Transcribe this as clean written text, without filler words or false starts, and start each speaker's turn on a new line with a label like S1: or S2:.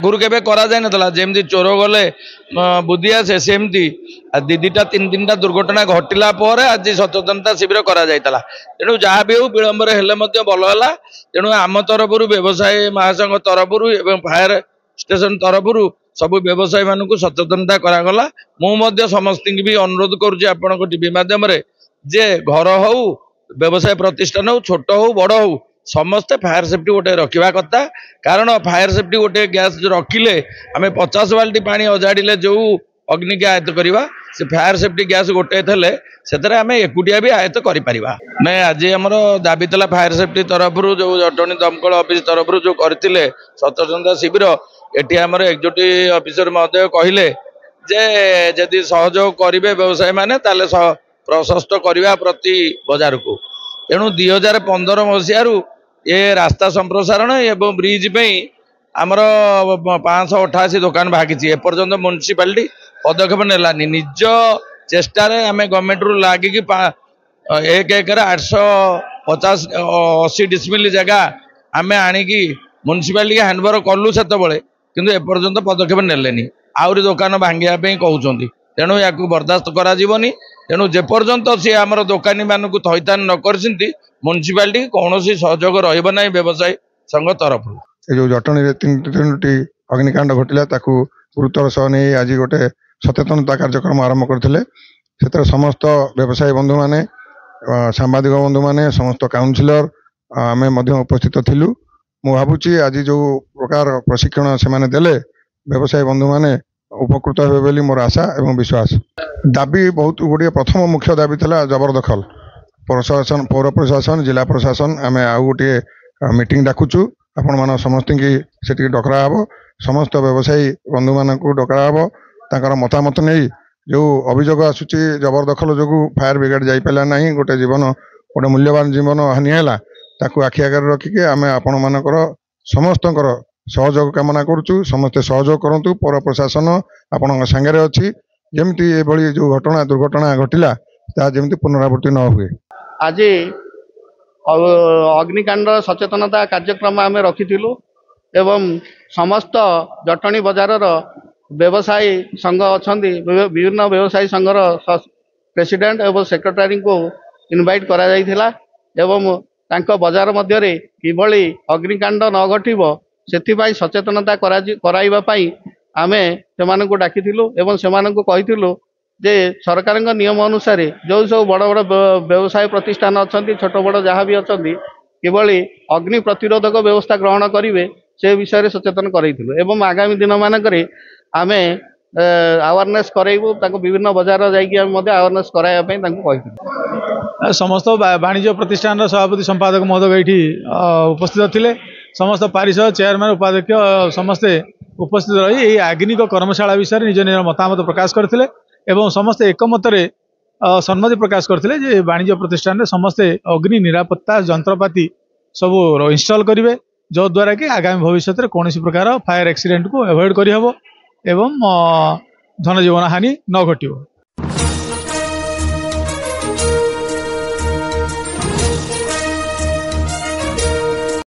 S1: आगुरी केबे करा जाय नतला जेमती चोर गले बुद्धि आसे सेमती दीटा तीन तीन दुर्घटना घटिला पर आज सचेतनता शिविर करा जायतला तेणु जहाँ भी हो विलंबर हेले मध्य भल है तेणु आम तरफ व्यवसायी महासंघ तरफ एवं फायर स्टेशन तरफ सबु व्यवसायी मान सचेतनता करागला मु समस्त भी अनुरोध करुच्ची आपण टीवी माध्यम जे घर हो व्यवसाय प्रतिष्ठान हो छोट हो बड़ हो समस्ते फायर सेफ्टी गोटे रखा कथा कारण फायर सेफ्टी गोटे गैस रखिले आम 50 बाल्टी पानी अजाड़े जो अग्नि की आयत्त करवा से फायर सेफ्टी गैस गोटे थे से आम एकुटिया भी आयत्त कर ना आज आम दाबी था फायर सेफ्टी तरफ जो जटणी दमकल ऑफिस तरफ जो करते सचेतनता शिविर एटी आम एक्जिक्यूटिव ऑफिसर महोदय कहले जे जदि सहयोग करेंगे व्यवसायी मैंने प्रशस्त करने प्रति बजार को तेणु 2015 मसीह ये रास्ता संप्रसारण एवं ब्रिज पे आमर 588 दुकान भागी एपर्यंत म्युनिसिपालिटी पदक्षेप नेलानी निज चेष्टार आम गवर्नमेंट रु लागिकी 880 डिसमिल जगह आम आणिकी म्युनिसिपालिटी हैंडओवर कलु से किंतु एपर्यंत पदक्षेप नेलेनी आउरी दुकान भांगिया कहते तेणु या बर्दास्त करा तेणु जेपर्यंत सी आमर दोकानी मान थैतान न करछिंती म्युनिसिपालिटी कौन सहयोग रहा व्यवसायी संघ तरफ
S2: जो जटणी तीन अग्निकांड घटिला गुरुतर सह नहीं आज गोटे सचेतनता कार्यक्रम आरंभ करते समस्त व्यवसायी बंधु माने सांबादिक बंधु माने समस्त काउंसिलर आमे उपस्थित थिलु मु भावुची आज जो प्रकार प्रशिक्षण से देले व्यवसायी बंधु माने उपकृत हे बोली मोर आशा एवं विश्वास। दाबी बहुत गुड़िया प्रथम मुख्य दाबी था जबरदखल प्रशासन पौर प्रशासन जिला प्रशासन आम आउ गोटे मीटिंग डाकुचु आपण मान समस्त की से डकरा हे समस्त व्यवसायी बंधु मान डकरा हे तांकर मतामत नहीं जो अभियोग आसूची जबरदखल जो फायर ब्रिगेड जापारा ना गोटे जीवन गोटे मूल्यवान जीवन हानि है आखि आगे रखिकी आम आपण मानकर समस्त सहयोग कामना करुचु समस्ते सहयोग करंतु पौर प्रशासन आपण सांगे अच्छी जमती ये जो घटना दुर्घटना घटिला जमती पुनरावृत्ति न हुए।
S3: आज अग्निकांड सचेतनता कार्यक्रम आम रखिलु एवं समस्त जटणी बजार व्यवसायी संघ अच्छा विभिन्न व्यवसायी संघर प्रेसिडेंट एवं सेक्रेटरी को इनवाइट करा जाइथिला एवं तांको बजार मध्य किभली अग्निकांड न घटिबो सेथिबाई सचेतनता कराइबा पाई आमे सेमानकु डाकिथिलु एवं सेमानकु कहिथिलु जे सरकार नियम अनुसार जो सब बड़ बड़ व्यवसाय प्रतिष्ठान अच्छा छोट बड़ जहाँ भी अच्छा किभली अग्नि प्रतिरोधक व्यवस्था ग्रहण करेंगे से विषय सचेतन करइथिलु एवं आगामी दिन मानक आमे अवेयरनेस कराइबु ताको विभिन्न बाजार जाइकी आमे मध्ये अवेयरनेस कराइबा पई ताको कहिथिलु।
S4: समस्त वाणिज्य प्रतिष्ठान सभापति संपादक महोदय एठी उपस्थित थिले समस्त पारिषद चेयरमैन उपाध्यक्ष समस्ते उपस्थित रही आग्निक कर्मशाला विषय निज निज मतामत प्रकाश करथिले एवं समस्ते एकमत सम्मति प्रकाश करथिले जे वाणिज्य प्रतिष्ठान रे समस्ते अग्नि निरापत्ता जंत्रपाति सब इंस्टॉल करेंगे जो द्वारा कि आगामी भविष्य में कौन प्रकार फायर एक्सीडेंट को एवॉइड करहब एवं धनजीवन हानि न घटियो।